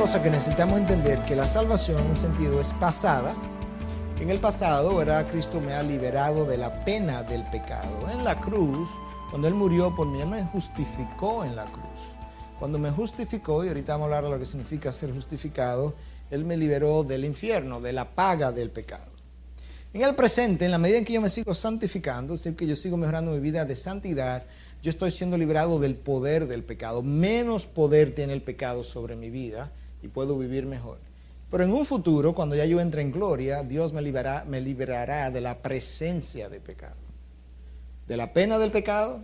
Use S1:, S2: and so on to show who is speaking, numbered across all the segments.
S1: cosa que necesitamos entender, que la salvación en un sentido es pasada. En el pasado, ¿verdad? Cristo me ha liberado de la pena del pecado. En la cruz, cuando Él murió por mí, Él me justificó en la cruz. Cuando me justificó, y ahorita vamos a hablar de lo que significa ser justificado, Él me liberó del infierno, de la paga del pecado. En el presente, en la medida en que yo me sigo santificando, es decir, que yo sigo mejorando mi vida de santidad, yo estoy siendo liberado del poder del pecado. Menos poder tiene el pecado sobre mi vida y puedo vivir mejor. Pero en un futuro, cuando ya yo entre en gloria, Dios me liberará de la presencia del pecado. De la pena del pecado,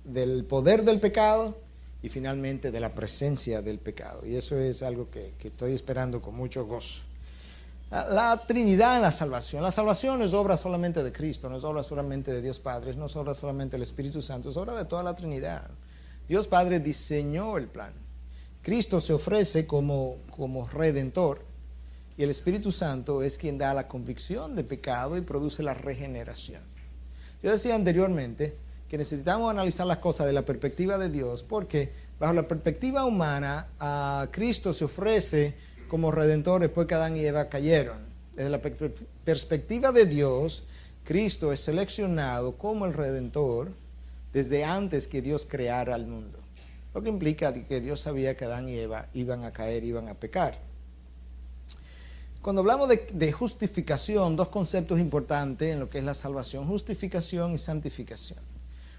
S1: del poder del pecado y finalmente de la presencia del pecado. Y eso es algo que estoy esperando con mucho gozo. La Trinidad en la salvación. La salvación no es obra solamente de Cristo, no es obra solamente de Dios Padre, no es obra solamente del Espíritu Santo, es obra de toda la Trinidad. Dios Padre diseñó el plan. Cristo se ofrece como redentor y el Espíritu Santo es quien da la convicción de pecado y produce la regeneración. Yo decía anteriormente que necesitamos analizar las cosas de la perspectiva de Dios porque bajo la perspectiva humana Cristo se ofrece como redentor después que Adán y Eva cayeron. Desde la perspectiva de Dios, Cristo es seleccionado como el redentor desde antes que Dios creara el mundo. Lo que implica que Dios sabía que Adán y Eva iban a caer, iban a pecar. Cuando hablamos de justificación, dos conceptos importantes en lo que es la salvación: justificación y santificación.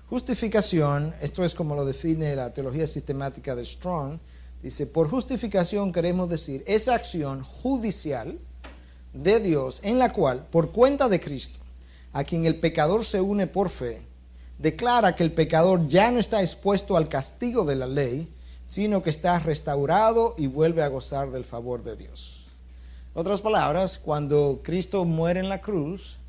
S1: Justificación, esto es como lo define la teología sistemática de Strong. Dice, por justificación queremos decir esa acción judicial de Dios en la cual, por cuenta de Cristo, a quien el pecador se une por fe, declara que el pecador ya no está expuesto al castigo de la ley, sino que está restaurado y vuelve a gozar del favor de Dios. En otras palabras, cuando Cristo muere en la cruz,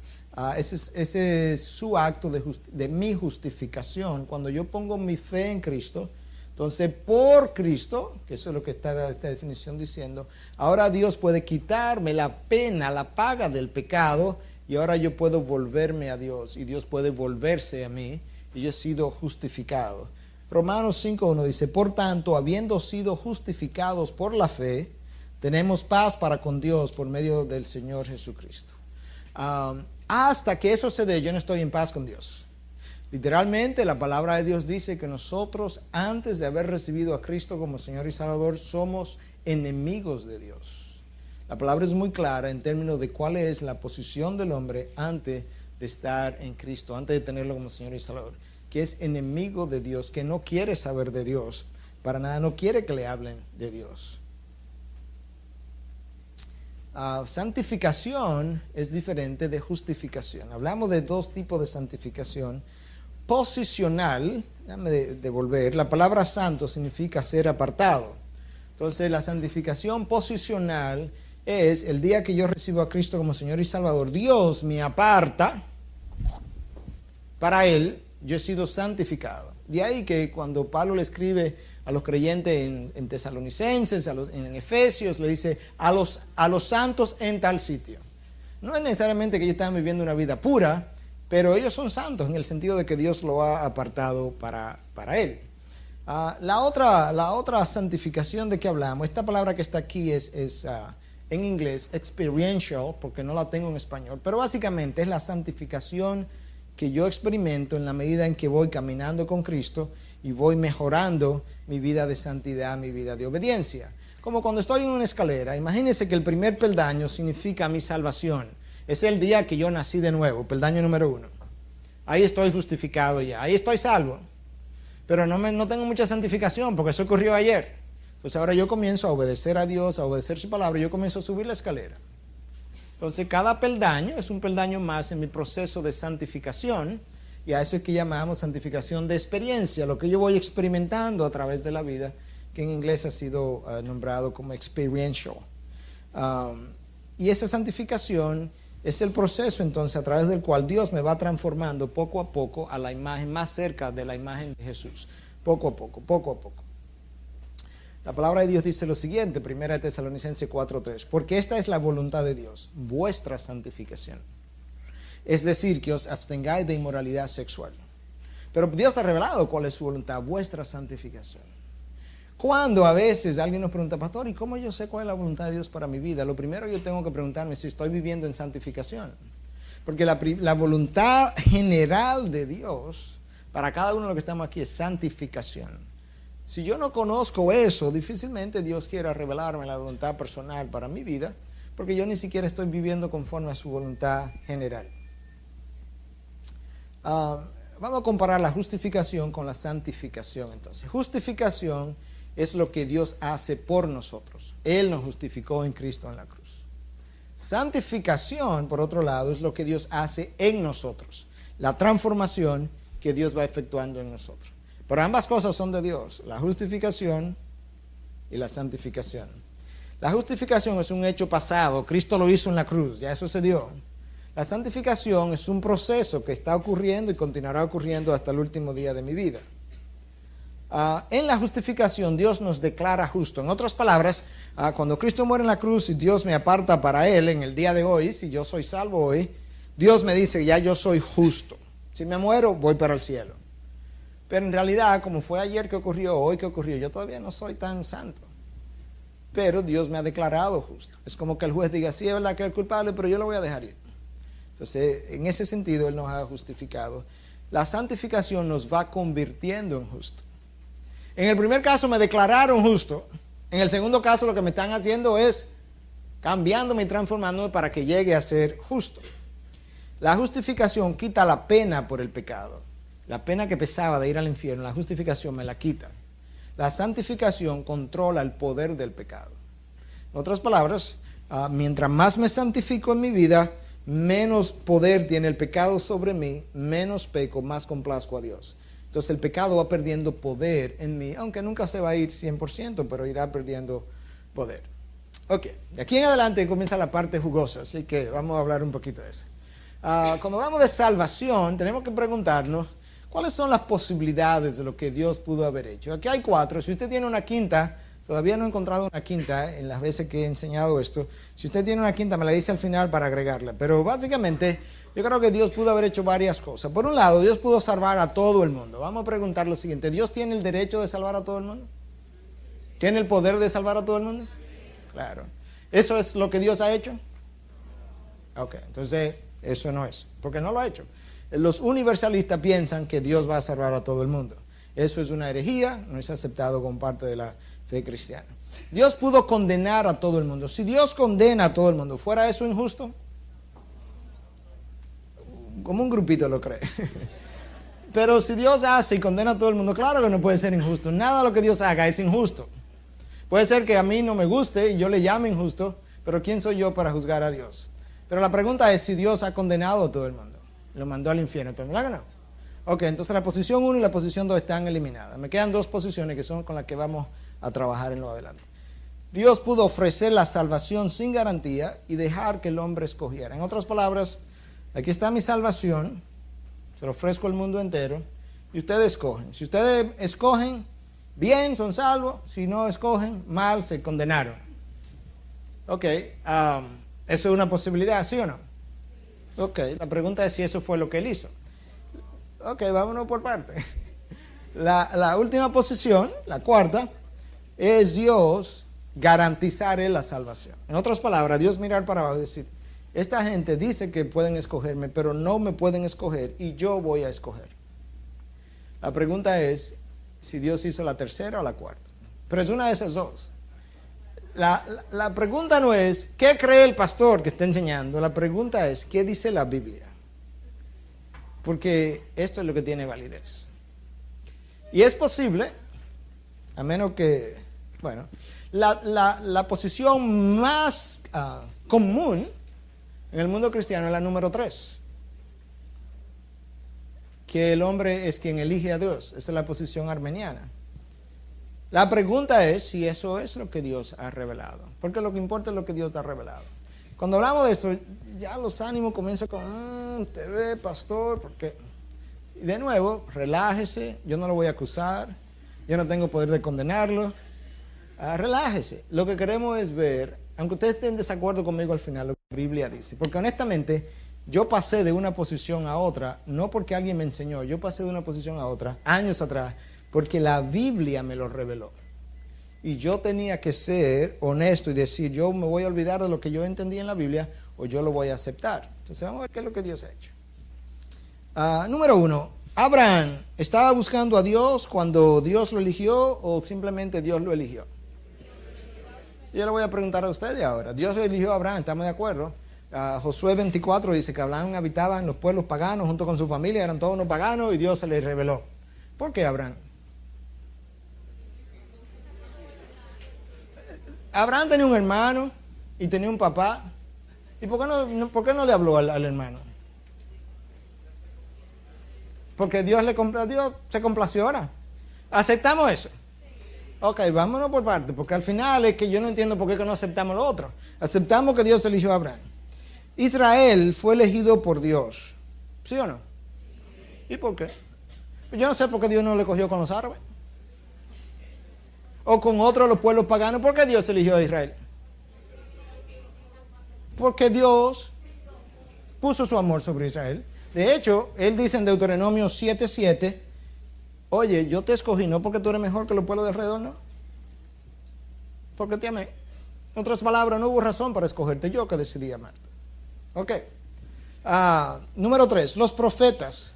S1: ese es su acto de mi justificación. Cuando yo pongo mi fe en Cristo, entonces, por Cristo, que eso es lo que está esta definición diciendo, ahora Dios puede quitarme la pena, la paga del pecado, y ahora yo puedo volverme a Dios, y Dios puede volverse a mí, y yo he sido justificado. Romanos 5:1 dice, por tanto, habiendo sido justificados por la fe, tenemos paz para con Dios por medio del Señor Jesucristo. Hasta que eso se dé, yo no estoy en paz con Dios. Literalmente la palabra de Dios dice que nosotros, antes de haber recibido a Cristo como Señor y Salvador, somos enemigos de Dios. La palabra es muy clara en términos de cuál es la posición del hombre antes de estar en Cristo, antes de tenerlo como Señor y Salvador, que es enemigo de Dios, que no quiere saber de Dios, para nada, no quiere que le hablen de Dios. Santificación es diferente de justificación. Hablamos de dos tipos de santificación. Posicional, déjame devolver, la palabra santo significa ser apartado. Entonces la santificación posicional es el día que yo recibo a Cristo como Señor y Salvador, Dios me aparta para Él, yo he sido santificado. De ahí que cuando Pablo le escribe a los creyentes en Tesalonicenses, en Efesios, le dice a los santos en tal sitio. No es necesariamente que ellos están viviendo una vida pura, pero ellos son santos en el sentido de que Dios lo ha apartado para Él. La otra santificación de que hablamos, esta palabra que está aquí es en inglés experiential, porque no la tengo en español, pero básicamente es la santificación que yo experimento en la medida en que voy caminando con Cristo y voy mejorando mi vida de santidad, mi vida de obediencia. Como cuando estoy en una escalera, imagínense que el primer peldaño significa mi salvación. Es el día que yo nací de nuevo, peldaño número 1. Ahí estoy justificado ya, ahí estoy salvo. Pero no tengo mucha santificación porque eso ocurrió ayer. Entonces ahora yo comienzo a obedecer a Dios, a obedecer su palabra, y yo comienzo a subir la escalera. Entonces cada peldaño es un peldaño más en mi proceso de santificación, y a eso es que llamamos santificación de experiencia, lo que yo voy experimentando a través de la vida, que en inglés ha sido nombrado como experiential. Y esa santificación es el proceso entonces a través del cual Dios me va transformando poco a poco a la imagen más cerca de la imagen de Jesús. Poco a poco, poco a poco. La palabra de Dios dice lo siguiente, 1 Tesalonicenses 4:3, porque esta es la voluntad de Dios, vuestra santificación. Es decir, que os abstengáis de inmoralidad sexual. Pero Dios ha revelado cuál es su voluntad, vuestra santificación. Cuando a veces alguien nos pregunta, pastor, ¿y cómo yo sé cuál es la voluntad de Dios para mi vida? Lo primero yo tengo que preguntarme si estoy viviendo en santificación. Porque la voluntad general de Dios para cada uno de los que estamos aquí es santificación. Si yo no conozco eso, difícilmente Dios quiera revelarme la voluntad personal para mi vida, porque yo ni siquiera estoy viviendo conforme a su voluntad general. Vamos a comparar la justificación con la santificación. Entonces, justificación es lo que Dios hace por nosotros. Él nos justificó en Cristo en la cruz. Santificación, por otro lado, es lo que Dios hace en nosotros. La transformación que Dios va efectuando en nosotros. Pero ambas cosas son de Dios, la justificación y la santificación. La justificación es un hecho pasado, Cristo lo hizo en la cruz, ya eso se dio. La santificación es un proceso que está ocurriendo y continuará ocurriendo hasta el último día de mi vida. En la justificación Dios nos declara justo. En otras palabras, cuando Cristo muere en la cruz y Dios me aparta para Él en el día de hoy, si yo soy salvo hoy, Dios me dice, ya yo soy justo. Si me muero, voy para el cielo. Pero en realidad, como fue ayer que ocurrió, hoy que ocurrió, yo todavía no soy tan santo. Pero Dios me ha declarado justo. Es como que el juez diga, sí, es verdad que es culpable, pero yo lo voy a dejar ir. Entonces, en ese sentido, Él nos ha justificado. La santificación nos va convirtiendo en justo. En el primer caso me declararon justo. En el segundo caso lo que me están haciendo es cambiándome y transformándome para que llegue a ser justo. La justificación quita la pena por el pecado. La pena que pesaba de ir al infierno, la justificación me la quita. La santificación controla el poder del pecado. En otras palabras, mientras más me santifico en mi vida, menos poder tiene el pecado sobre mí, menos peco, más complazco a Dios. Entonces el pecado va perdiendo poder en mí, aunque nunca se va a ir 100%, pero irá perdiendo poder. Ok, de aquí en adelante comienza la parte jugosa, así que vamos a hablar un poquito de eso. Cuando hablamos de salvación, tenemos que preguntarnos cuáles son las posibilidades de lo que Dios pudo haber hecho. Aquí hay 4, si usted tiene una quinta, todavía no he encontrado una quinta en las veces que he enseñado esto. Si usted tiene una quinta, me la dice al final para agregarla. Pero básicamente, yo creo que Dios pudo haber hecho varias cosas. Por un lado, Dios pudo salvar a todo el mundo. Vamos a preguntar lo siguiente. ¿Dios tiene el derecho de salvar a todo el mundo? ¿Tiene el poder de salvar a todo el mundo? Claro. ¿Eso es lo que Dios ha hecho? Ok, entonces eso no es, porque no lo ha hecho. Los universalistas piensan que Dios va a salvar a todo el mundo. Eso es una herejía, no es aceptado como parte de la fe cristiana. Dios pudo condenar a todo el mundo. Si Dios condena a todo el mundo, ¿fuera eso injusto? Como un grupito lo cree. Pero si Dios hace y condena a todo el mundo, claro que no puede ser injusto. Nada de lo que Dios haga es injusto. Puede ser que a mí no me guste y yo le llame injusto, pero ¿quién soy yo para juzgar a Dios? Pero la pregunta es si Dios ha condenado a todo el mundo. Lo mandó al infierno. ¿Todo el mundo ganó? Ok, entonces la posición 1 y la posición 2 están eliminadas. Me quedan 2 posiciones que son con las que vamos a trabajar en lo adelante. Dios pudo ofrecer la salvación sin garantía y dejar que el hombre escogiera. En otras palabras, aquí está mi salvación, se lo ofrezco al mundo entero y ustedes escogen. Si ustedes escogen, bien, son salvos. Si no escogen, mal, se condenaron. Ok, eso es una posibilidad, ¿sí o no? Ok, la pregunta es si eso fue lo que él hizo. Ok, vámonos por parte. La última posición, la cuarta, es Dios garantizar la salvación. En otras palabras, Dios mirar para abajo y decir, esta gente dice que pueden escogerme, pero no me pueden escoger y yo voy a escoger. La pregunta es si Dios hizo la tercera o la cuarta. Pero es una de esas dos. La pregunta no es, ¿qué cree el pastor que está enseñando? La pregunta es, ¿qué dice la Biblia? Porque esto es lo que tiene validez. Y es posible, a menos que, bueno, la posición más común en el mundo cristiano es la número 3. Que el hombre es quien elige a Dios. Esa es la posición armeniana. La pregunta es si eso es lo que Dios ha revelado. Porque lo que importa es lo que Dios ha revelado. Cuando hablamos de esto, ya los ánimos comienzan con, te ve, pastor, porque... Y de nuevo, relájese, yo no lo voy a acusar, yo no tengo poder de condenarlo. Relájese. Lo que queremos es ver, aunque ustedes estén en desacuerdo conmigo al final, lo que la Biblia dice. Porque honestamente, yo pasé de una posición a otra, no porque alguien me enseñó, yo pasé de una posición a otra, años atrás, porque la Biblia me lo reveló. y yo tenía que ser honesto y decir, yo me voy a olvidar de lo que yo entendí en la Biblia o yo lo voy a aceptar. Entonces vamos a ver qué es lo que Dios ha hecho. Número 1, ¿Abraham estaba buscando a Dios cuando Dios lo eligió o simplemente Dios lo eligió? Yo le voy a preguntar a ustedes ahora. Dios eligió a Abraham, ¿estamos de acuerdo? Josué 24 dice que Abraham habitaba en los pueblos paganos junto con su familia, eran todos unos paganos y Dios se les reveló. ¿Por qué Abraham? Abraham tenía un hermano y tenía un papá. ¿Y por qué no le habló al hermano? Porque Dios se complació ahora. ¿Aceptamos eso? Ok, vámonos por parte, porque al final es que yo no entiendo por qué que no aceptamos lo otro. Aceptamos que Dios eligió a Abraham. Israel fue elegido por Dios. ¿Sí o no? ¿Y por qué? Yo no sé por qué Dios no le cogió con los árabes. O con otros de los pueblos paganos. ¿Por qué Dios eligió a Israel? Porque Dios puso su amor sobre Israel. De hecho, Él dice en Deuteronomio 7:7, oye, yo te escogí no porque tú eres mejor que los pueblos de alrededor, no. Porque te amé. En otras palabras, no hubo razón para escogerte, yo que decidí amarte. Ok. Número 3, los profetas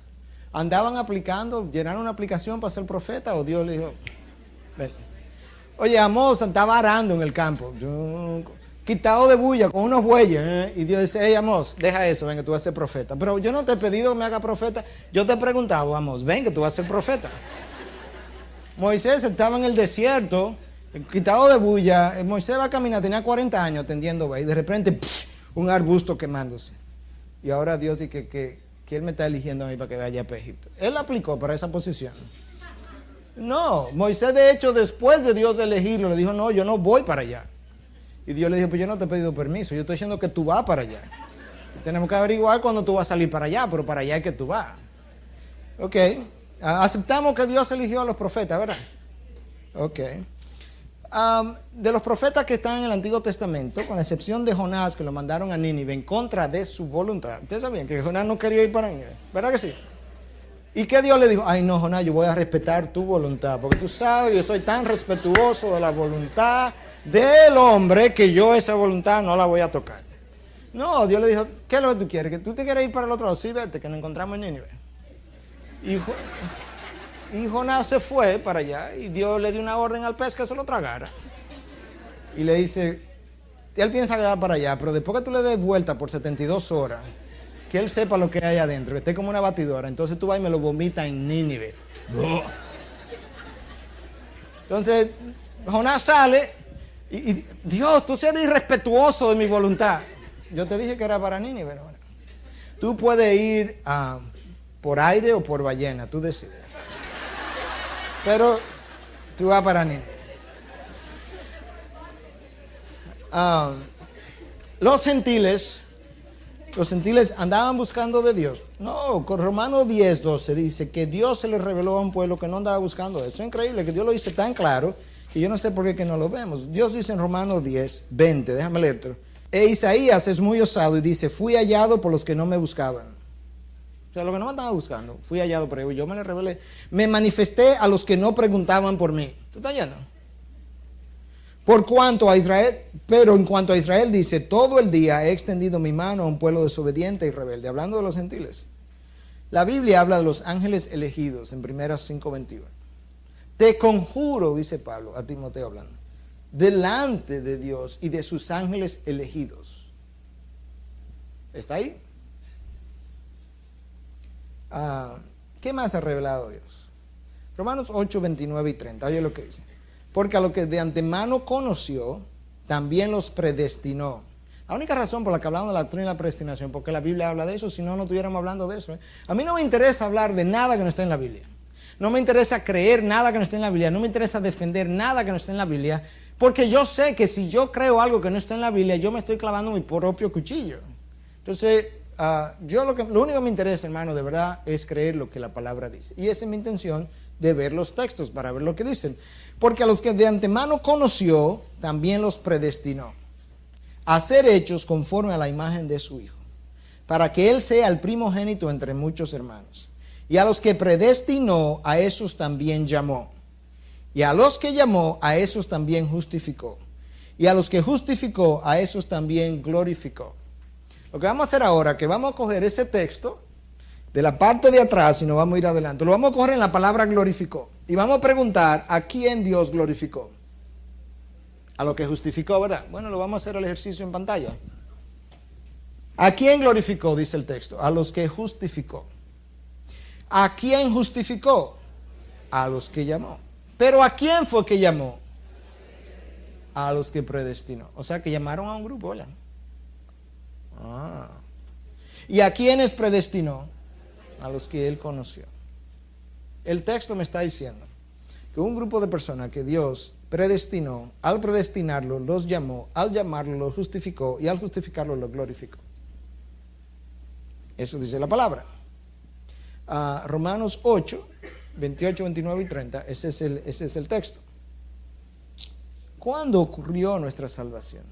S1: andaban aplicando, llenaron una aplicación para ser profeta o Dios le dijo, ven. Oye, Amós estaba arando en el campo, quitado de bulla con unos bueyes, y Dios dice, hey Amós, deja eso, ven que tú vas a ser profeta. Pero yo no te he pedido que me haga profeta, yo te he preguntado, Amós, ven que tú vas a ser profeta. Moisés estaba en el desierto, quitado de bulla, Moisés va a caminar, tenía 40 años atendiendo, y de repente, un arbusto quemándose. Y ahora Dios dice que Él me está eligiendo a mí para que vaya a Egipto. Él aplicó para esa posición. No, Moisés de hecho después de Dios elegirlo le dijo, no, yo no voy para allá. Y Dios le dijo, pues yo no te he pedido permiso, yo estoy diciendo que tú vas para allá. Y tenemos que averiguar cuándo tú vas a salir para allá, pero para allá es que tú vas. Ok, aceptamos que Dios eligió a los profetas, ¿verdad? Ok. De los profetas que están en el Antiguo Testamento, con la excepción de Jonás, que lo mandaron a Nínive en contra de su voluntad. Ustedes sabían que Jonás no quería ir para Nínive, ¿verdad que sí? ¿Y qué Dios le dijo? Ay no, Jonás, yo voy a respetar tu voluntad, porque tú sabes, yo soy tan respetuoso de la voluntad del hombre que yo esa voluntad no la voy a tocar. No, Dios le dijo, ¿qué es lo que tú quieres? ¿Que tú te quieres ir para el otro lado? Sí, vete, que nos encontramos en Nínive. Y Jonás se fue para allá y Dios le dio una orden al pez que se lo tragara. Y le dice, él piensa que va para allá, pero después que tú le des vuelta por 72 horas, que él sepa lo que hay adentro, que esté como una batidora, entonces tú vas y me lo vomitas en Nínive. Entonces, Jonás sale y Dios, tú eres irrespetuoso de mi voluntad. Yo te dije que era para Nínive, ¿no? Tú puedes ir por aire o por ballena, tú decides. Pero tú vas para Nínive. Los gentiles andaban buscando de Dios. No, con Romanos 10:12 dice que Dios se le reveló a un pueblo que no andaba buscando eso. Es increíble que Dios lo dice tan claro que yo no sé por qué que no lo vemos. Dios dice en Romanos 10:20, déjame leerlo. Isaías es muy osado y dice, fui hallado por los que no me buscaban. O sea, los que no me andaban buscando, fui hallado por ellos, yo me le revelé. Me manifesté a los que no preguntaban por mí. ¿Tú estás yendo? Pero en cuanto a Israel dice, todo el día he extendido mi mano a un pueblo desobediente y rebelde. Hablando de los gentiles. La Biblia habla de los ángeles elegidos en 1 5:21. Te conjuro, dice Pablo a Timoteo hablando, delante de Dios y de sus ángeles elegidos. ¿Está ahí? ¿Qué más ha revelado Dios? Romanos 8, 29 y 30. Oye lo que dice. Porque a lo que de antemano conoció, también los predestinó. La única razón por la que hablamos de la doctrina de la predestinación, porque la Biblia habla de eso, si no, no estuviéramos hablando de eso. A mí no me interesa hablar de nada que no esté en la Biblia. No me interesa creer nada que no esté en la Biblia. No me interesa defender nada que no esté en la Biblia. Porque yo sé que si yo creo algo que no está en la Biblia, yo me estoy clavando mi propio cuchillo. Entonces, lo único que me interesa, hermano, de verdad, es creer lo que la palabra dice. Y esa es mi intención de ver los textos para ver lo que dicen. Porque a los que de antemano conoció, también los predestinó a ser hechos conforme a la imagen de su Hijo, para que Él sea el primogénito entre muchos hermanos. Y a los que predestinó, a esos también llamó. Y a los que llamó, a esos también justificó. Y a los que justificó, a esos también glorificó. Lo que vamos a hacer ahora es que vamos a coger ese texto de la parte de atrás y nos vamos a ir adelante. Lo vamos a coger en la palabra glorificó. Y vamos a preguntar a quién Dios glorificó. A lo que justificó, ¿verdad? Bueno, lo vamos a hacer el ejercicio en pantalla. ¿A quién glorificó? Dice el texto. A los que justificó. ¿A quién justificó? A los que llamó. ¿Pero a quién fue que llamó? A los que predestinó. O sea que llamaron a un grupo, ¿verdad? ¿Y a quiénes predestinó? A los que él conoció. El texto me está diciendo que un grupo de personas que Dios predestinó, al predestinarlo los llamó, al llamarlo los justificó y al justificarlo los glorificó. Eso dice la palabra. Romanos 8, 28, 29 y 30, ese es el texto. ¿Cuándo ocurrió nuestra salvación?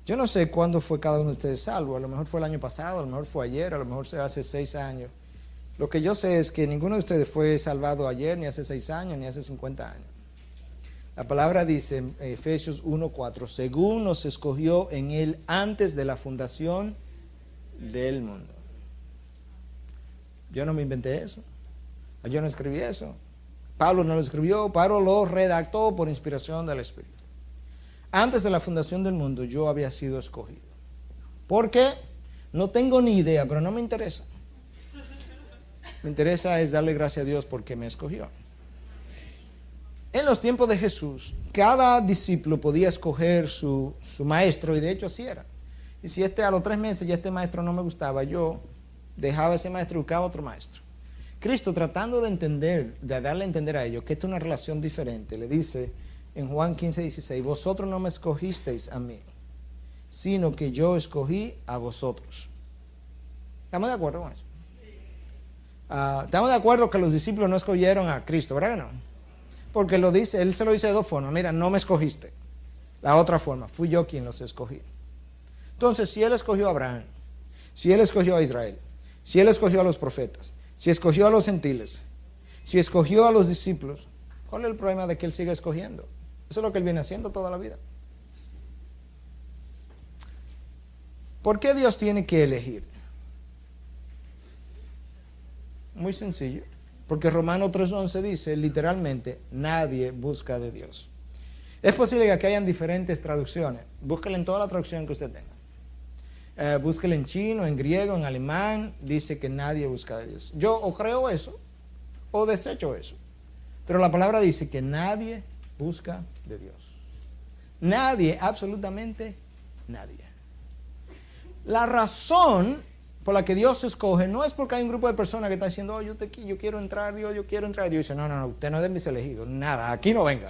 S1: Yo no sé cuándo fue cada uno de ustedes salvo. A lo mejor fue el año pasado, a lo mejor fue ayer, a lo mejor fue hace 6 años. Lo que yo sé es que ninguno de ustedes fue salvado ayer, ni hace 6 años, ni hace 50 años. La palabra dice en Efesios 1:4, según nos escogió en él antes de la fundación del mundo. Yo no me inventé eso. Yo no escribí eso. Pablo no lo escribió, Pablo lo redactó por inspiración del Espíritu. Antes de la fundación del mundo yo había sido escogido. ¿Por qué? No tengo ni idea, pero no me interesa. Me interesa es darle gracias a Dios porque me escogió. En los tiempos de Jesús, cada discípulo podía escoger su maestro, y de hecho así era. Y si a los 3 meses ya este maestro no me gustaba, yo dejaba ese maestro y buscaba otro maestro. Cristo, tratando de entender, de darle a entender a ellos que esta es una relación diferente, le dice en Juan 15:16, vosotros no me escogisteis a mí, sino que yo escogí a vosotros. ¿Estamos de acuerdo con eso? Estamos de acuerdo que los discípulos no escogieron a Cristo, ¿verdad que no? Porque lo dice, él se lo dice de 2 formas. Mira, no me escogiste. La otra forma, fui yo quien los escogí. Entonces, si él escogió a Abraham, si él escogió a Israel, si él escogió a los profetas, si escogió a los gentiles, si escogió a los discípulos, ¿cuál es el problema de que él siga escogiendo? Eso es lo que él viene haciendo toda la vida. ¿Por qué Dios tiene que elegir? Muy sencillo. Porque Romanos 3:11 dice literalmente, nadie busca de Dios. Es posible que aquí hayan diferentes traducciones. Búsquela en toda la traducción que usted tenga. Búsquela en chino, en griego, en alemán. Dice que nadie busca de Dios. Yo o creo eso o desecho eso. Pero la palabra dice que nadie busca de Dios. Nadie, absolutamente nadie. La razón por la que Dios escoge no es porque hay un grupo de personas que está diciendo, oh, yo quiero entrar, Dios, yo quiero entrar. Y Dios dice, no, usted no es de mis elegidos, nada, aquí no venga.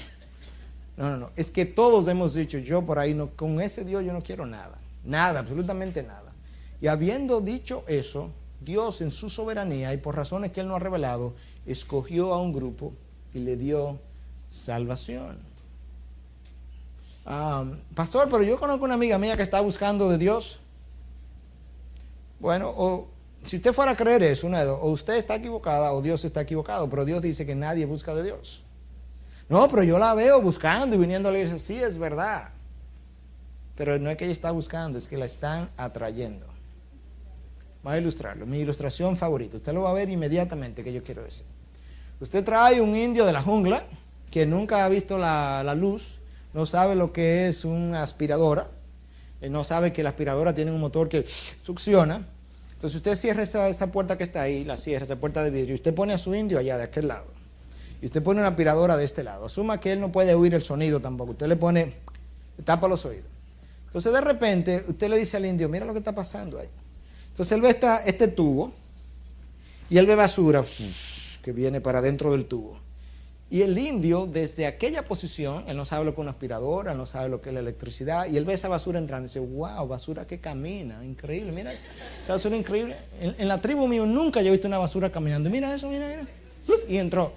S1: No, es que todos hemos dicho, yo por ahí, no, con ese Dios yo no quiero nada, absolutamente nada. Y habiendo dicho eso, Dios en su soberanía y por razones que Él no ha revelado, escogió a un grupo y le dio salvación. Pastor, pero yo conozco una amiga mía que está buscando de Dios. Bueno, o si usted fuera a creer eso, o usted está equivocada o Dios está equivocado, pero Dios dice que nadie busca de Dios. No, pero yo la veo buscando y viniendo a la iglesia, sí, es verdad. Pero no es que ella está buscando, es que la están atrayendo. Voy a ilustrarlo, mi ilustración favorita. Usted lo va a ver inmediatamente que yo quiero decir. Usted trae un indio de la jungla que nunca ha visto la luz, no sabe lo que es una aspiradora. Él no sabe que la aspiradora tiene un motor que succiona. Entonces usted cierra esa puerta que está ahí, la cierra, esa puerta de vidrio, y usted pone a su indio allá de aquel lado. Y usted pone una aspiradora de este lado. Asuma que él no puede oír el sonido tampoco. Usted le tapa los oídos. Entonces de repente usted le dice al indio, mira lo que está pasando ahí. Entonces él ve este tubo y él ve basura que viene para dentro del tubo. Y el indio, desde aquella posición, él no sabe lo que es una aspiradora, él no sabe lo que es la electricidad, y él ve esa basura entrando y dice, wow, basura que camina, increíble, mira, esa basura increíble. En la tribu mío nunca yo he visto una basura caminando, mira eso, mira, y entró.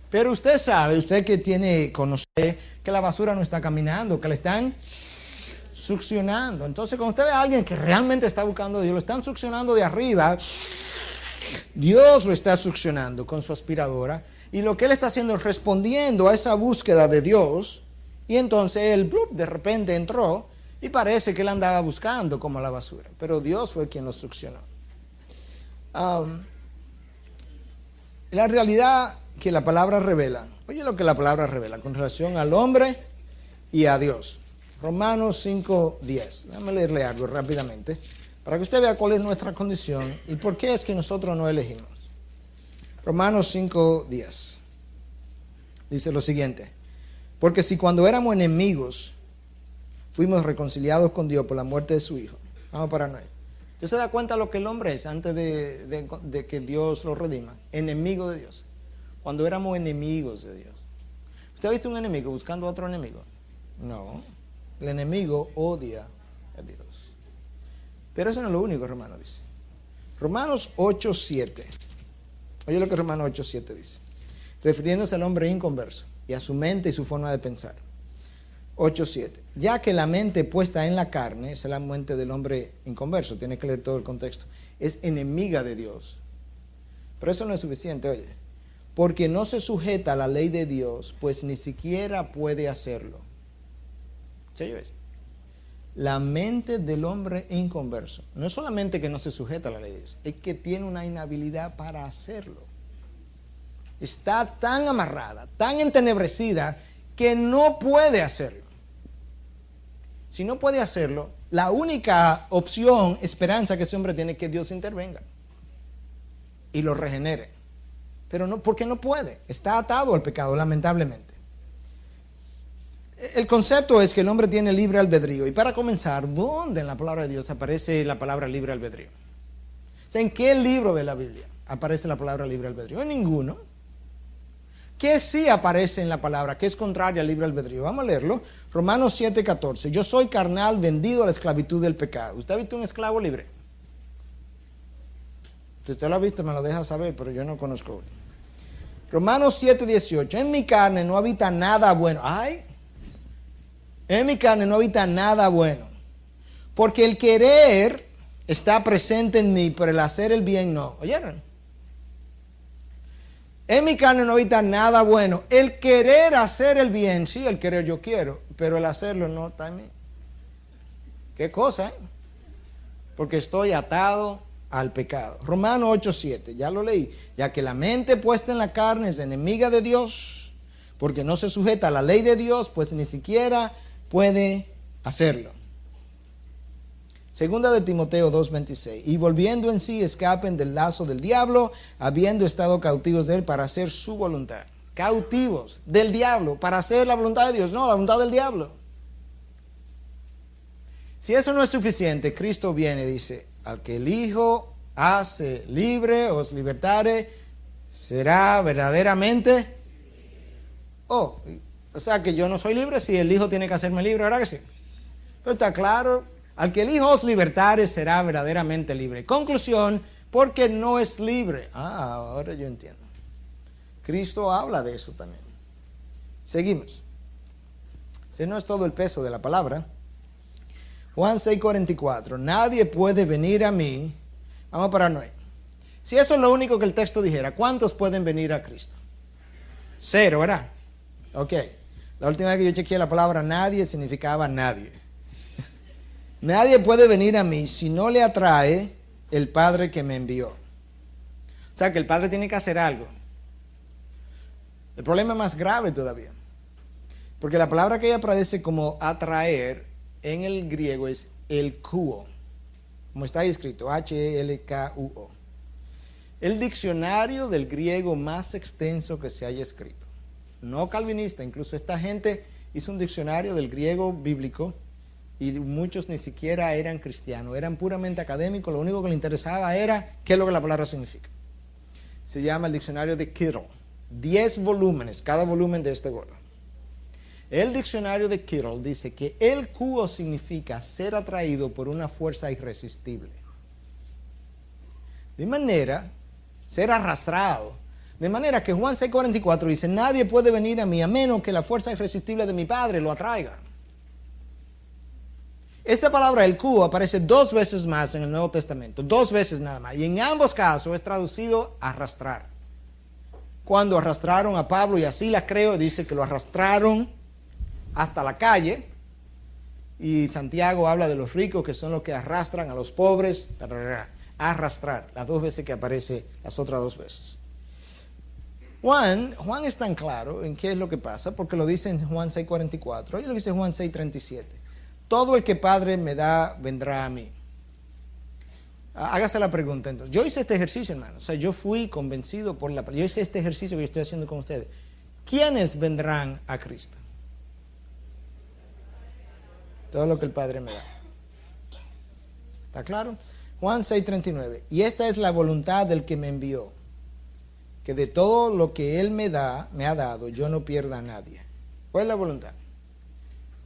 S1: Pero usted sabe, usted que conoce que la basura no está caminando, que la están succionando. Entonces, cuando usted ve a alguien que realmente está buscando a Dios, lo están succionando de arriba, Dios lo está succionando con su aspiradora. Y lo que él está haciendo es respondiendo a esa búsqueda de Dios. Y entonces él de repente entró y parece que él andaba buscando como la basura. Pero Dios fue quien lo succionó. La realidad que la palabra revela. Oye lo que la palabra revela con relación al hombre y a Dios. Romanos 5:10. Déjame leerle algo rápidamente para que usted vea cuál es nuestra condición y por qué es que nosotros no elegimos. Romanos 5:10. Dice lo siguiente. Porque si cuando éramos enemigos fuimos reconciliados con Dios por la muerte de su Hijo. Vamos para 9. ¿Usted se da cuenta de lo que el hombre es antes de que Dios lo redima? Enemigo de Dios. Cuando éramos enemigos de Dios. ¿Usted ha visto un enemigo buscando a otro enemigo? No. El enemigo odia a Dios. Pero eso no es lo único, Romanos dice. Romanos 8:7. Oye lo que Romanos 8:7 dice. Refiriéndose al hombre inconverso y a su mente y su forma de pensar. 8:7. Ya que la mente puesta en la carne, esa es la mente del hombre inconverso, tiene que leer todo el contexto, es enemiga de Dios. Pero eso no es suficiente, oye. Porque no se sujeta a la ley de Dios, pues ni siquiera puede hacerlo. ¿Sí oyes? La mente del hombre inconverso no es solamente que no se sujeta a la ley de Dios, es que tiene una inhabilidad para hacerlo. Está tan amarrada, tan entenebrecida, que no puede hacerlo. Si no puede hacerlo, la única opción, esperanza que ese hombre tiene es que Dios intervenga y lo regenere. Pero no, porque no puede, está atado al pecado, lamentablemente. El concepto es que el hombre tiene libre albedrío. Y para comenzar, ¿dónde en la palabra de Dios aparece la palabra libre albedrío? O sea, ¿en qué libro de la Biblia aparece la palabra libre albedrío? En ninguno. ¿Qué sí aparece en la palabra? ¿Qué es contrario al libre albedrío? Vamos a leerlo. Romanos 7:14. Yo soy carnal, vendido a la esclavitud del pecado. ¿Usted ha visto un esclavo libre? Si usted lo ha visto, me lo deja saber, pero yo no conozco uno. Romanos 7:18. En mi carne no habita nada bueno. ¡Ay! En mi carne no habita nada bueno. Porque el querer está presente en mí, pero el hacer el bien no. ¿Oyeron? En mi carne no habita nada bueno. El querer hacer el bien, sí, el querer yo quiero, pero el hacerlo no está en mí. ¿Qué cosa? Porque estoy atado al pecado. Romanos 8:7, ya lo leí. Ya que la mente puesta en la carne es enemiga de Dios, porque no se sujeta a la ley de Dios, pues ni siquiera puede hacerlo. Segunda de Timoteo 2:26. Y volviendo en sí, escapen del lazo del diablo, habiendo estado cautivos de él para hacer su voluntad. Cautivos del diablo para hacer la voluntad de Dios, no, la voluntad del diablo. Si eso no es suficiente, Cristo viene y dice, al que el Hijo hace libre, os libertare, será verdaderamente. O sea que yo no soy libre si el Hijo tiene que hacerme libre, ¿verdad que sí? Pero está claro. Al que el Hijo os libertare será verdaderamente libre. Conclusión, porque no es libre. Ahora yo entiendo. Cristo habla de eso también. Seguimos. Ese no es todo el peso de la palabra. Juan 6:44. Nadie puede venir a mí. Vamos para 9. Si eso es lo único que el texto dijera, ¿cuántos pueden venir a Cristo? 0, ¿verdad? Ok. La última vez que yo chequeé la palabra nadie significaba nadie. Nadie puede venir a mí si no le atrae el Padre que me envió. O sea que el Padre tiene que hacer algo. El problema es más grave todavía. Porque la palabra que ella aparece como atraer en el griego es el kuo. Como está ahí escrito, H-E-L-K-U-O. El diccionario del griego más extenso que se haya escrito. No calvinista, incluso esta gente hizo un diccionario del griego bíblico. Y muchos ni siquiera eran cristianos, eran puramente académicos, lo único que les interesaba era qué es lo que la palabra significa. Se llama el diccionario de Kittle, 10 volúmenes, cada volumen de este gordo. El diccionario de Kittle dice que el kuo significa ser atraído por una fuerza irresistible. De manera, ser arrastrado. De manera que Juan 6:44 dice, nadie puede venir a mí a menos que la fuerza irresistible de mi Padre lo atraiga. Esta palabra, el kuo, aparece 2 veces más en el Nuevo Testamento, 2 veces nada más. Y en ambos casos es traducido arrastrar. cuando arrastraron a Pablo, y así la creo, dice que lo arrastraron hasta la calle, y Santiago habla de los ricos que son los que arrastran a los pobres, arrastrar, las dos veces que aparece, las otras dos veces. Juan es tan claro en qué es lo que pasa, porque lo dice en Juan 6:44, y lo dice Juan 6:37. Todo el que Padre me da, vendrá a mí. Hágase la pregunta entonces. Yo hice este ejercicio, hermano. O sea, yo fui convencido por la... Yo hice este ejercicio que yo estoy haciendo con ustedes. ¿Quiénes vendrán a Cristo? Todo lo que el Padre me da. ¿Está claro? Juan 6:39. Y esta es la voluntad del que me envió, que de todo lo que Él me ha dado, yo no pierda a nadie. ¿Cuál es la voluntad?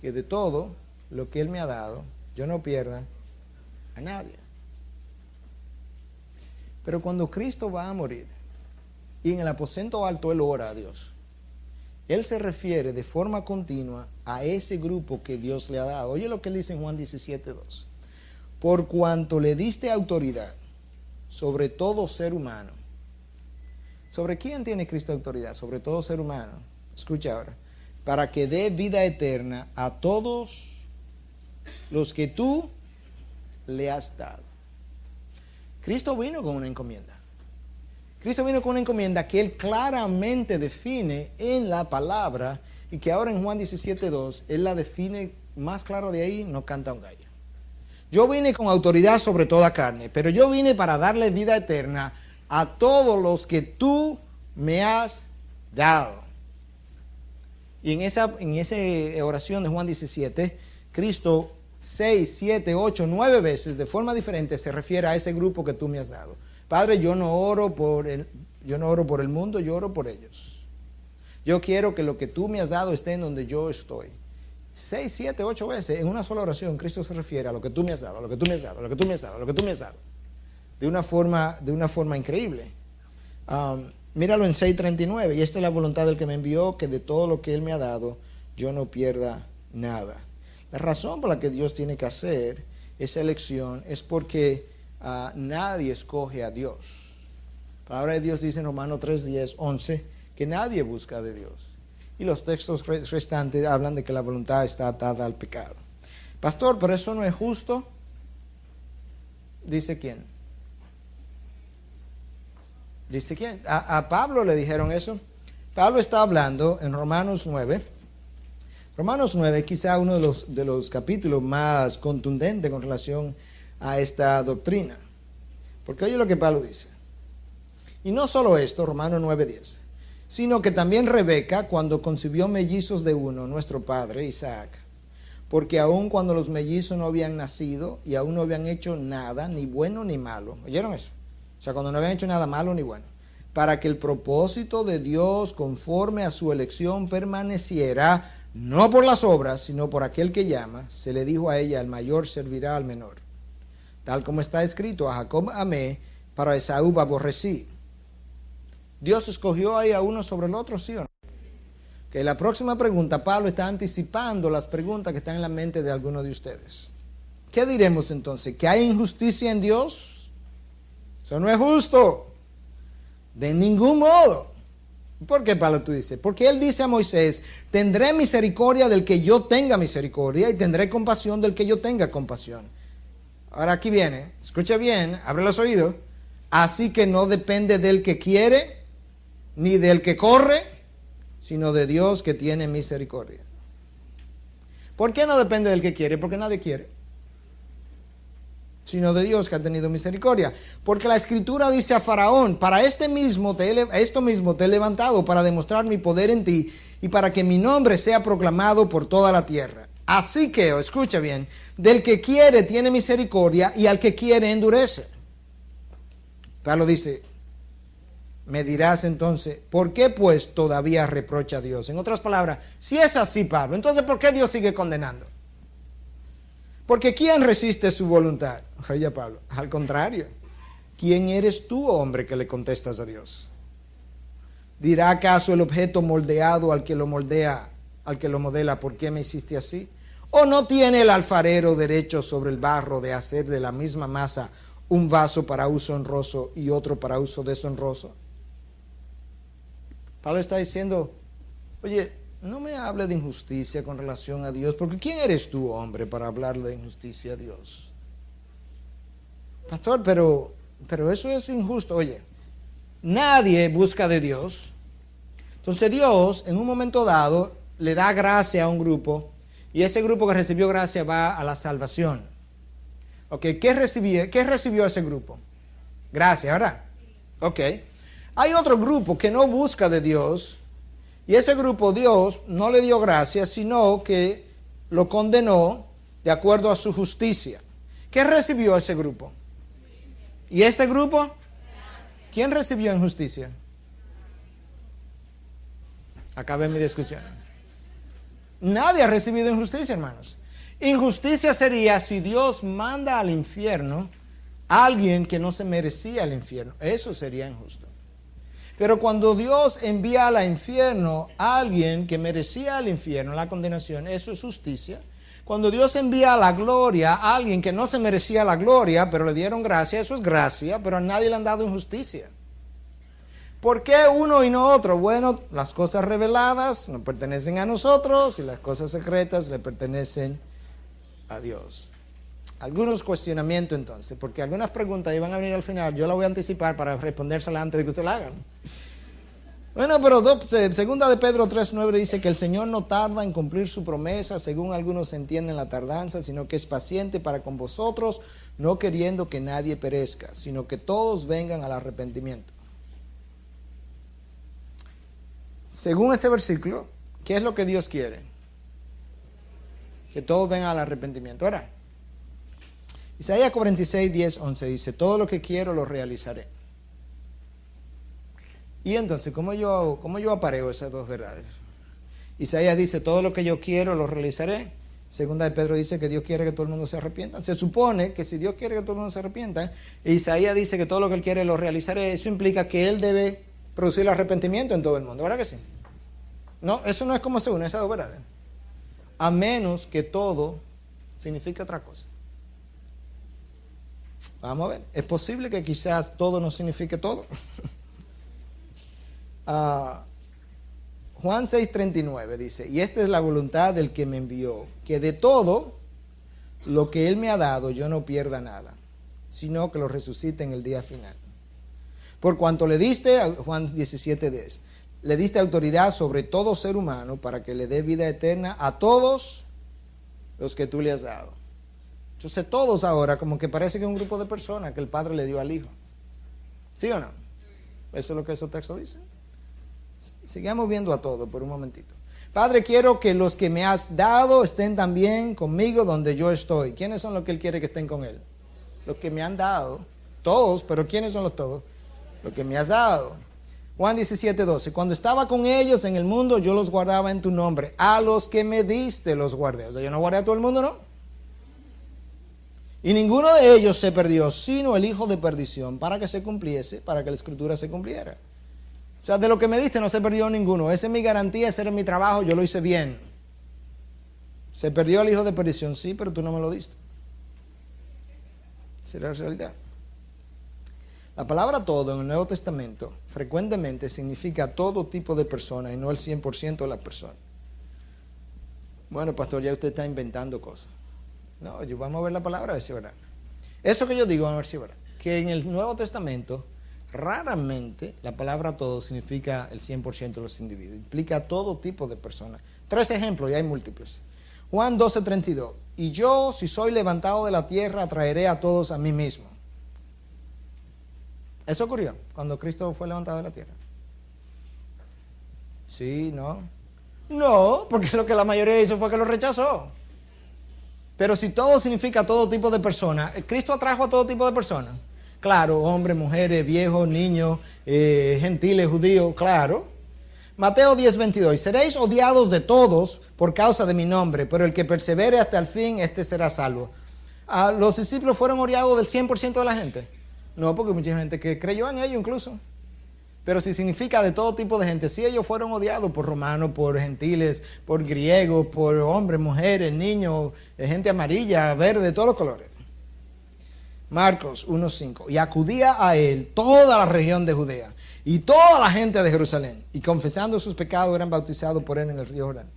S1: Que de todo lo que Él me ha dado, yo no pierda a nadie. Pero cuando Cristo va a morir, y en el aposento alto Él ora a Dios, Él se refiere de forma continua a ese grupo que Dios le ha dado. Oye lo que Él dice en Juan 17:2. Por cuanto le diste autoridad sobre todo ser humano. ¿Sobre quién tiene Cristo autoridad? Sobre todo ser humano. Escucha ahora. Para que dé vida eterna a todos los que tú le has dado. Cristo vino con una encomienda. Cristo vino con una encomienda que Él claramente define en la palabra, y que ahora en Juan 17:2 Él la define más claro de ahí, no canta un gallo. Yo vine con autoridad sobre toda carne, pero yo vine para darle vida eterna a todos los que tú me has dado. Y en esa oración de Juan 17, Cristo 6, 7, 8, 9 veces de forma diferente se refiere a ese grupo que tú me has dado. Padre, yo no oro por el mundo, yo oro por ellos. Yo quiero que lo que tú me has dado esté en donde yo estoy. 6, 7, 8 veces en una sola oración Cristo se refiere a lo que tú me has dado, a lo que tú me has dado, a lo que tú me has dado, a lo que tú me has dado. De una forma increíble. Míralo en 6:39. Y esta es la voluntad del que me envió, que de todo lo que Él me ha dado, yo no pierda nada. La razón por la que Dios tiene que hacer esa elección es porque nadie escoge a Dios. La palabra de Dios dice en Romanos 3:10, 11, que nadie busca de Dios. Y los textos restantes hablan de que la voluntad está atada al pecado. Pastor, pero eso no es justo. ¿Dice quién? ¿Dice quién? A Pablo le dijeron eso. Pablo está hablando en Romanos 9. Romanos 9, quizá uno de los capítulos más contundentes con relación a esta doctrina. Porque oye lo que Pablo dice. Y no solo esto, Romanos 9:10, sino que también Rebeca, cuando concibió mellizos de uno, nuestro padre Isaac, porque aun cuando los mellizos no habían nacido y aún no habían hecho nada, ni bueno ni malo. ¿Oyeron eso? O sea, cuando no habían hecho nada malo ni bueno. Para que el propósito de Dios conforme a su elección permaneciera, no por las obras, sino por aquel que llama, se le dijo a ella, el mayor servirá al menor. Tal como está escrito, a Jacob amé, para Esaú aborrecí. Dios escogió ahí a uno sobre el otro, ¿sí o no? Que la próxima pregunta, Pablo está anticipando las preguntas que están en la mente de algunos de ustedes. ¿Qué diremos entonces? ¿Que hay injusticia en Dios? Eso no es justo. De ningún modo. ¿Por qué, Pablo, tú dices? Porque él dice a Moisés, tendré misericordia del que yo tenga misericordia y tendré compasión del que yo tenga compasión. Ahora aquí viene, escucha bien, abre los oídos. Así que no depende del que quiere, ni del que corre, sino de Dios que tiene misericordia. ¿Por qué no depende del que quiere? Porque nadie quiere. Sino de Dios que ha tenido misericordia. Porque la Escritura dice a Faraón, para esto mismo te he levantado para demostrar mi poder en ti y para que mi nombre sea proclamado por toda la tierra. Así que, escucha bien, del que quiere tiene misericordia y al que quiere endurece. Pablo dice, me dirás entonces, ¿por qué pues todavía reprocha a Dios? En otras palabras, si es así, Pablo, entonces ¿por qué Dios sigue condenando? Porque ¿quién resiste su voluntad? Oye, Pablo, al contrario. ¿Quién eres tú, hombre, que le contestas a Dios? ¿Dirá acaso el objeto moldeado al que lo moldea, al que lo modela, ¿por qué me hiciste así? ¿O no tiene el alfarero derecho sobre el barro de hacer de la misma masa un vaso para uso honroso y otro para uso deshonroso? Pablo está diciendo, oye, no me hable de injusticia con relación a Dios, porque ¿quién eres tú, hombre, para hablarle de injusticia a Dios? Pastor, pero eso es injusto. Oye, nadie busca de Dios. Entonces Dios, en un momento dado, le da gracia a un grupo, y ese grupo que recibió gracia va a la salvación. Ok, ¿qué recibió ese grupo? Gracia, ¿verdad? Ok. Hay otro grupo que no busca de Dios, y ese grupo Dios no le dio gracia, sino que lo condenó de acuerdo a su justicia. ¿Qué recibió ese grupo? ¿Y este grupo? ¿Quién recibió injusticia? Acabé mi discusión. Nadie ha recibido injusticia, hermanos. Injusticia sería si Dios manda al infierno a alguien que no se merecía el infierno. Eso sería injusto. Pero cuando Dios envía al infierno a alguien que merecía el infierno, la condenación, eso es justicia. Cuando Dios envía a la gloria a alguien que no se merecía la gloria, pero le dieron gracia, eso es gracia, pero a nadie le han dado injusticia. ¿Por qué uno y no otro? Bueno, las cosas reveladas no pertenecen a nosotros y las cosas secretas le pertenecen a Dios. Algunos cuestionamientos entonces, porque algunas preguntas iban a venir al final, yo las voy a anticipar para respondérselas antes de que usted la hagan. Bueno, pero segunda de Pedro 3:9 dice que el Señor no tarda en cumplir su promesa, según algunos entienden la tardanza, sino que es paciente para con vosotros, no queriendo que nadie perezca, sino que todos vengan al arrepentimiento. Según ese versículo, ¿qué es lo que Dios quiere? Que todos vengan al arrepentimiento. Ahora, Isaías 46, 10, 11 dice, todo lo que quiero lo realizaré. Y entonces, ¿cómo yo apareo esas dos verdades? Isaías dice, todo lo que yo quiero lo realizaré. Segunda de Pedro dice que Dios quiere que todo el mundo se arrepienta. Se supone que si Dios quiere que todo el mundo se arrepienta, Isaías dice que todo lo que Él quiere lo realizaré. Eso implica que Él debe producir el arrepentimiento en todo el mundo. ¿Verdad que sí? No, eso no es como se une esas dos verdades. A menos que todo signifique otra cosa. Vamos a ver. Es posible que quizás todo no signifique todo. Juan 6:39 dice, y esta es la voluntad del que me envió, que de todo lo que Él me ha dado yo no pierda nada, sino que lo resucite en el día final. Por cuanto le diste, Juan 17:10, le diste autoridad sobre todo ser humano para que le dé vida eterna a todos los que tú le has dado. Entonces todos ahora como que parece que es un grupo de personas que el Padre le dio al Hijo. ¿Sí o no? Eso es lo que esos textos dicen. Sigamos viendo a todo por un momentito. Padre, quiero que los que me has dado estén también conmigo donde yo estoy. ¿Quiénes son los que Él quiere que estén con Él? Los que me han dado. Todos, pero ¿quiénes son los todos? Los que me has dado. Juan 17:12. Cuando estaba con ellos en el mundo, yo los guardaba en tu nombre. A los que me diste los guardé. O sea, yo no guardé a todo el mundo, ¿no? Y ninguno de ellos se perdió, sino el hijo de perdición, para que se cumpliese, para que la escritura se cumpliera. O sea, de lo que me diste no se perdió ninguno. Esa es mi garantía, ese era mi trabajo, yo lo hice bien. Se perdió el hijo de perdición, sí, pero tú no me lo diste. Esa era la realidad. La palabra todo en el Nuevo Testamento frecuentemente significa todo tipo de persona y no el 100% de la persona. Bueno, pastor, ya usted está inventando cosas. No, vamos a ver la palabra a ver si es verdad. Eso que yo digo, vamos a ver si es verdad. Que en el Nuevo Testamento raramente la palabra todo significa el 100% de los individuos. Implica todo tipo de personas. 3 ejemplos y hay múltiples. Juan 12:32. Y yo, si soy levantado de la tierra, traeré a todos a mí mismo. ¿Eso ocurrió cuando Cristo fue levantado de la tierra? Sí, no. No, porque lo que la mayoría hizo fue que lo rechazó. Pero si todo significa todo tipo de personas, ¿Cristo atrajo a todo tipo de personas? Claro, hombres, mujeres, viejos, niños, gentiles, judíos, claro. Mateo 10:22, seréis odiados de todos por causa de mi nombre, pero el que persevere hasta el fin, este será salvo. ¿Los discípulos fueron odiados del 100% de la gente? No, porque mucha gente que creyó en ellos incluso. Pero si significa de todo tipo de gente, sí, ellos fueron odiados por romanos, por gentiles, por griegos, por hombres, mujeres, niños, gente amarilla, verde, de todos los colores. Marcos 1:5, y acudía a él toda la región de Judea y toda la gente de Jerusalén, y confesando sus pecados eran bautizados por él en el río Jordán.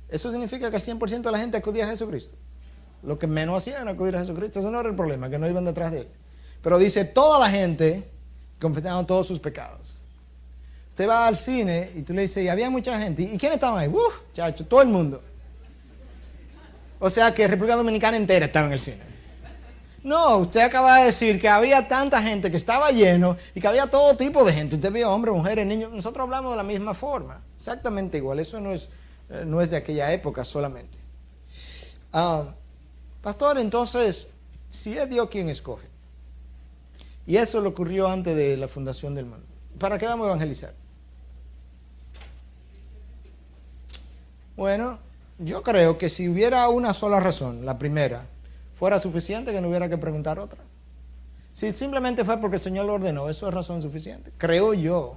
S1: Eso significa que el 100% de la gente acudía a Jesucristo. Lo que menos hacían era acudir a Jesucristo. Eso no era el problema, que no iban detrás de él. Pero dice, toda la gente confesando todos sus pecados. Usted va al cine y tú le dices, y había mucha gente. ¿Y quiénes estaban ahí? Chacho, todo el mundo. O sea que República Dominicana entera estaba en el cine. No, usted acaba de decir que había tanta gente, que estaba lleno y que había todo tipo de gente. Usted vio hombres, mujeres, niños. Nosotros hablamos de la misma forma. Exactamente igual. Eso no es de aquella época solamente. Pastor, entonces, si es Dios quien escoge, y eso le ocurrió antes de la fundación del mundo, ¿para qué vamos a evangelizar? Bueno, yo creo que si hubiera una sola razón, la primera, fuera suficiente, que no hubiera que preguntar otra. Si simplemente fue porque el Señor lo ordenó, eso es razón suficiente. Creo yo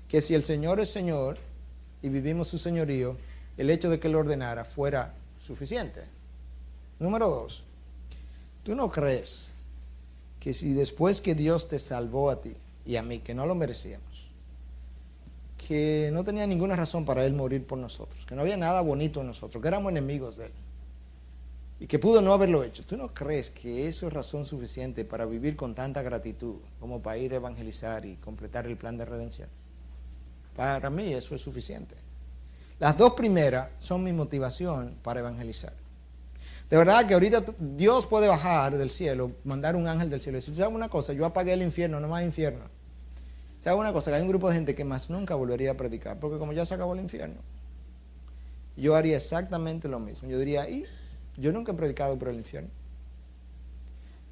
S1: que si el Señor es Señor y vivimos su señorío, el hecho de que lo ordenara fuera suficiente. Número 2, ¿tú no crees que si después que Dios te salvó a ti y a mí, que no lo merecíamos, que no tenía ninguna razón para Él morir por nosotros, que no había nada bonito en nosotros, que éramos enemigos de Él, y que pudo no haberlo hecho, ¿tú no crees que eso es razón suficiente para vivir con tanta gratitud como para ir a evangelizar y completar el plan de redención? Para mí eso es suficiente. Las dos primeras son mi motivación para evangelizar. De verdad que ahorita Dios puede bajar del cielo, mandar un ángel del cielo y decir, ¿sabes una cosa? Yo apagué el infierno, no más infierno. ¿Sabes una cosa? Que hay un grupo de gente que más nunca volvería a predicar, porque como ya se acabó el infierno, yo haría exactamente lo mismo. Yo diría, yo nunca he predicado por el infierno.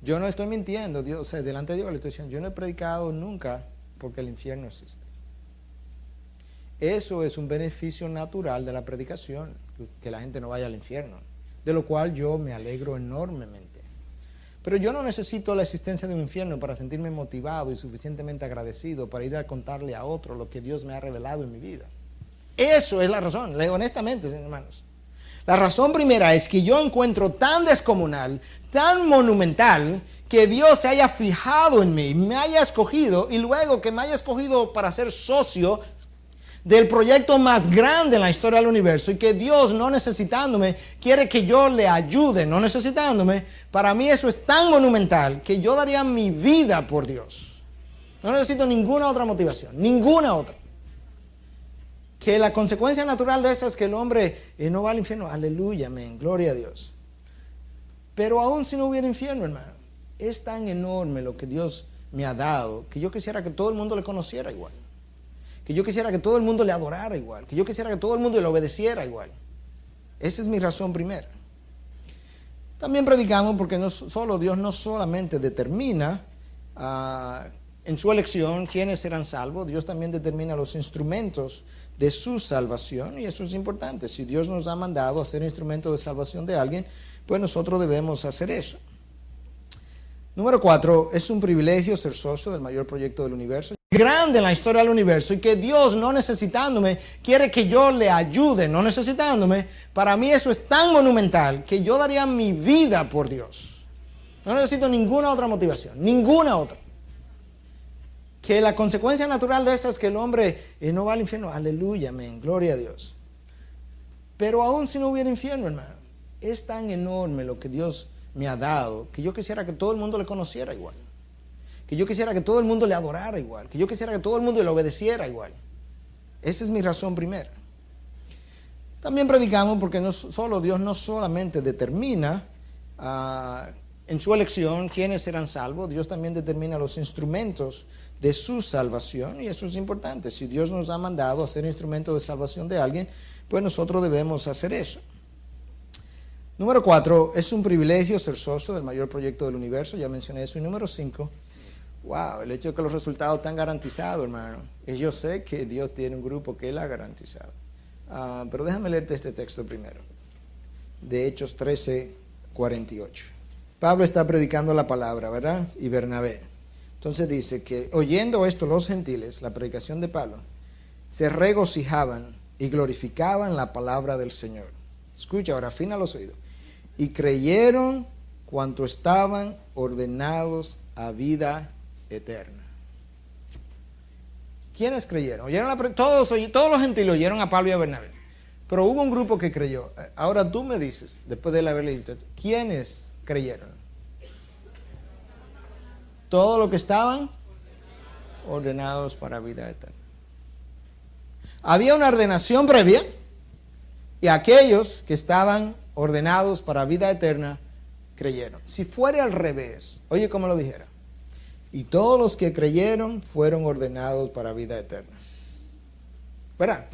S1: Yo no estoy mintiendo, Dios, o sea, delante de Dios le estoy diciendo, yo no he predicado nunca porque el infierno existe. Eso es un beneficio natural de la predicación, que la gente no vaya al infierno, de lo cual yo me alegro enormemente. Pero yo no necesito la existencia de un infierno para sentirme motivado y suficientemente agradecido para ir a contarle a otro lo que Dios me ha revelado en mi vida. Eso es la razón, honestamente, hermanos. La razón primera es que yo encuentro tan descomunal, tan monumental, que Dios se haya fijado en mí, me haya escogido, y luego que me haya escogido para ser socio del proyecto más grande en la historia del universo, y que Dios, no necesitándome, quiere que yo le ayude, no necesitándome. Para mí eso es tan monumental que yo daría mi vida por Dios. No necesito ninguna otra motivación, ninguna otra. Que la consecuencia natural de eso es que el hombre no va al infierno. Aleluya, amén, gloria a Dios. Pero aún si no hubiera infierno, hermano, es tan enorme lo que Dios me ha dado, que yo quisiera que todo el mundo le conociera igual. Que yo quisiera que todo el mundo le adorara igual, que yo quisiera que todo el mundo le obedeciera igual. Esa es mi razón primera. También predicamos porque Dios no solamente determina en su elección quiénes serán salvos, Dios también determina los instrumentos de su salvación, y eso es importante. Si Dios nos ha mandado a ser instrumento de salvación de alguien, pues nosotros debemos hacer eso. Número 4, es un privilegio ser socio del mayor proyecto del universo, grande en la historia del universo, y que Dios, no necesitándome, quiere que yo le ayude, no necesitándome. Para mí eso es tan monumental que yo daría mi vida por Dios. No necesito ninguna otra motivación, ninguna otra. Que la consecuencia natural de eso es que el hombre no va al infierno. Aleluya, amén, gloria a Dios. Pero aún si no hubiera infierno, hermano, es tan enorme lo que Dios me ha dado, que yo quisiera que todo el mundo le conociera igual, que yo quisiera que todo el mundo le adorara igual, que yo quisiera que todo el mundo le obedeciera igual. Esa es mi razón primera. También predicamos porque Dios no solamente determina en su elección quiénes serán salvos, Dios también determina los instrumentos de su salvación, y eso es importante. Si Dios nos ha mandado a ser instrumento de salvación de alguien, pues nosotros debemos hacer eso. Número 4, es un privilegio ser socio del mayor proyecto del universo, ya mencioné eso. Y número 5, wow, el hecho de que los resultados están garantizados, hermano. Y yo sé que Dios tiene un grupo que Él ha garantizado. Pero déjame leerte este texto primero, de Hechos 13, 48. Pablo está predicando la palabra, ¿verdad? Y Bernabé. Entonces dice que oyendo esto los gentiles, la predicación de Pablo, se regocijaban y glorificaban la palabra del Señor. Escucha, ahora afina los oídos. Y creyeron cuanto estaban ordenados a vida eterna. ¿Quiénes creyeron? Todos los gentiles oyeron a Pablo y a Bernabé. Pero hubo un grupo que creyó. Ahora tú me dices, después de haber leído, ¿quiénes creyeron? Todos los que estaban ordenados para vida eterna. Había una ordenación previa y aquellos que estaban ordenados para vida eterna creyeron. Si fuera al revés, oye cómo lo dijera. Y todos los que creyeron fueron ordenados para vida eterna. ¿Verdad?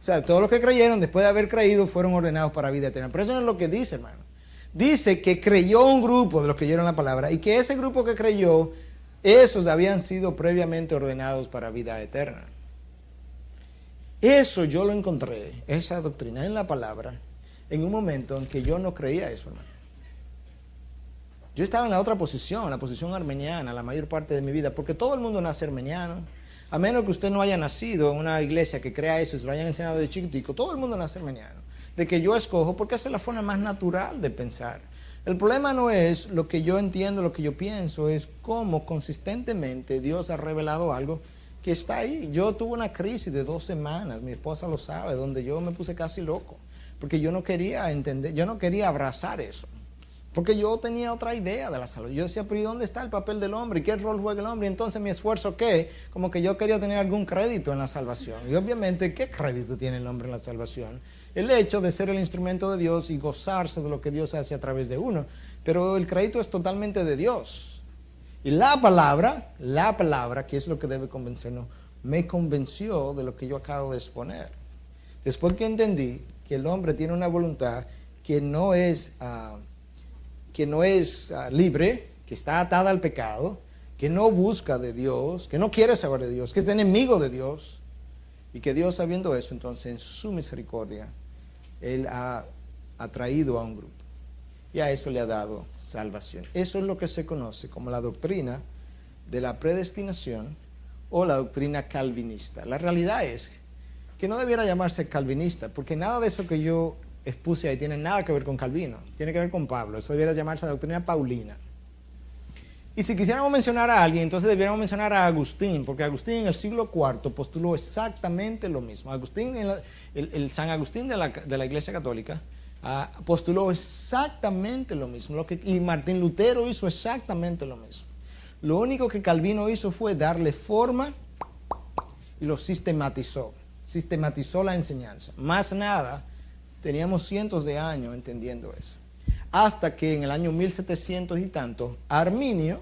S1: O sea, todos los que creyeron, después de haber creído, fueron ordenados para vida eterna. Pero eso no es lo que dice, hermano. Dice que creyó un grupo de los que oyeron la palabra y que ese grupo que creyó, esos habían sido previamente ordenados para vida eterna. Eso yo lo encontré, esa doctrina en la palabra, en un momento en que yo no creía eso, hermano. Yo estaba en la otra posición, la posición armeniana, la mayor parte de mi vida, porque todo el mundo nace armeniano. A menos que usted no haya nacido en una iglesia que crea eso y se lo hayan enseñado de chiquitico, todo el mundo nace armeniano. De que yo escojo porque esa es la forma más natural de pensar. El problema no es lo que yo entiendo, lo que yo pienso, es cómo consistentemente Dios ha revelado algo que está ahí. Yo tuve una crisis de 2 semanas, mi esposa lo sabe, donde yo me puse casi loco, porque yo no quería entender, yo no quería abrazar eso. Porque yo tenía otra idea de la salud. Yo decía, pero ¿y dónde está el papel del hombre? ¿Y qué rol juega el hombre? Y entonces mi esfuerzo, ¿qué? Como que yo quería tener algún crédito en la salvación. Y obviamente, ¿qué crédito tiene el hombre en la salvación? El hecho de ser el instrumento de Dios y gozarse de lo que Dios hace a través de uno. Pero el crédito es totalmente de Dios. Y la palabra, que es lo que debe convencernos, me convenció de lo que yo acabo de exponer. Después que entendí que el hombre tiene una voluntad que no es libre, que está atada al pecado, que no busca de Dios, que no quiere saber de Dios, que es enemigo de Dios, y que Dios, sabiendo eso, entonces en su misericordia, Él ha atraído a un grupo, y a eso le ha dado salvación. Eso es lo que se conoce como la doctrina de la predestinación o la doctrina calvinista. La realidad es que no debiera llamarse calvinista, porque nada de eso que yo expuse ahí tiene nada que ver con Calvino, tiene que ver con Pablo. Eso debiera llamarse la doctrina paulina. Y si quisiéramos mencionar a alguien, entonces debiéramos mencionar a Agustín, porque Agustín en el siglo IV postuló exactamente lo mismo. Agustín, el San Agustín de la Iglesia Católica, postuló exactamente lo mismo, y Martín Lutero hizo exactamente lo mismo. Lo único que Calvino hizo fue darle forma y lo sistematizó la enseñanza. Más nada. Teníamos cientos de años entendiendo eso. Hasta que en el año 1700 y tanto, Arminio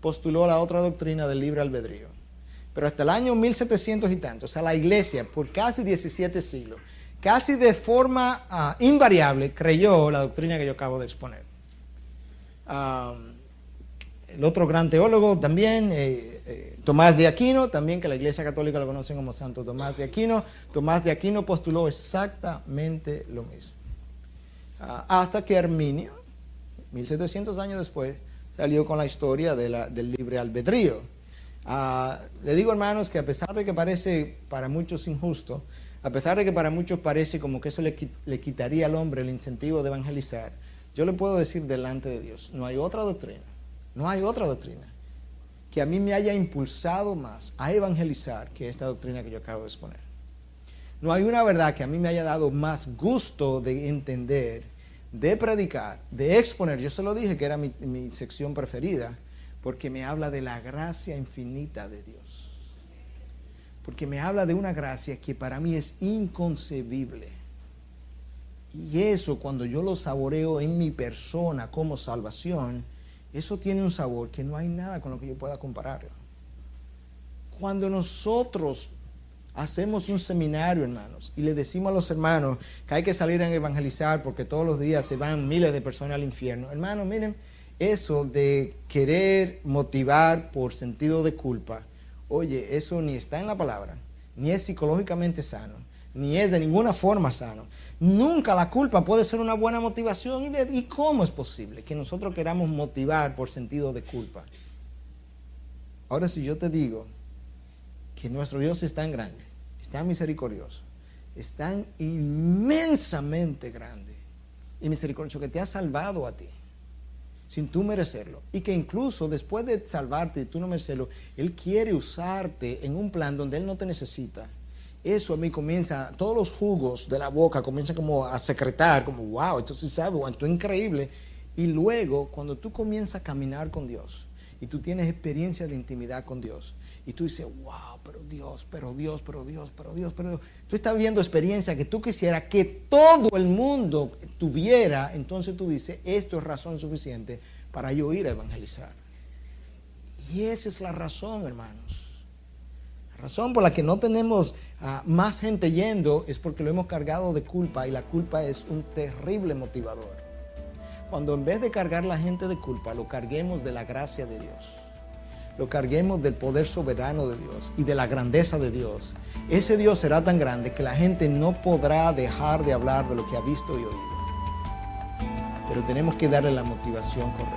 S1: postuló la otra doctrina del libre albedrío. Pero hasta el año 1700 y tanto, o sea, la iglesia por casi 17 siglos, casi de forma invariable, creyó la doctrina que yo acabo de exponer. El otro gran teólogo también, Tomás de Aquino, también que la Iglesia Católica lo conocen como Santo Tomás de Aquino. Tomás de Aquino postuló exactamente lo mismo. Hasta que Arminio, 1700 años después, salió con la historia del libre albedrío. Le digo, hermanos, que a pesar de que parece para muchos injusto, a pesar de que para muchos parece como que eso le quitaría al hombre el incentivo de evangelizar, yo le puedo decir delante de Dios, no hay otra doctrina que a mí me haya impulsado más a evangelizar que esta doctrina que yo acabo de exponer. No hay una verdad que a mí me haya dado más gusto de entender, de predicar, de exponer. Yo se lo dije que era mi sección preferida, porque me habla de la gracia infinita de Dios. Porque me habla de una gracia que para mí es inconcebible. Y eso, cuando yo lo saboreo en mi persona como salvación, eso tiene un sabor que no hay nada con lo que yo pueda compararlo. Cuando nosotros hacemos un seminario, hermanos, y le decimos a los hermanos que hay que salir a evangelizar porque todos los días se van miles de personas al infierno, hermanos, miren, eso de querer motivar por sentido de culpa, oye, eso ni está en la palabra, ni es psicológicamente sano, ni es de ninguna forma sano. Nunca la culpa puede ser una buena motivación. ¿Y cómo es posible que nosotros queramos motivar por sentido de culpa? Ahora, si yo te digo que nuestro Dios es tan grande, es tan misericordioso, es tan inmensamente grande y misericordioso que te ha salvado a ti, sin tú merecerlo. Y que incluso después de salvarte y tú no merecerlo, Él quiere usarte en un plan donde Él no te necesita. Eso a mí comienza, todos los jugos de la boca comienzan como a secretar, como wow, esto sí sabe, wow, esto es increíble. Y luego, cuando tú comienzas a caminar con Dios y tú tienes experiencia de intimidad con Dios, y tú dices, wow, pero Dios, pero Dios, pero Dios, pero Dios, pero Dios. Tú estás viviendo experiencia que tú quisieras que todo el mundo tuviera, entonces tú dices, esto es razón suficiente para yo ir a evangelizar. Y esa es la razón, hermanos. La razón por la que no tenemos más gente yendo es porque lo hemos cargado de culpa, y la culpa es un terrible motivador. Cuando en vez de cargar la gente de culpa, lo carguemos de la gracia de Dios, lo carguemos del poder soberano de Dios y de la grandeza de Dios, ese Dios será tan grande que la gente no podrá dejar de hablar de lo que ha visto y oído. Pero tenemos que darle la motivación correcta.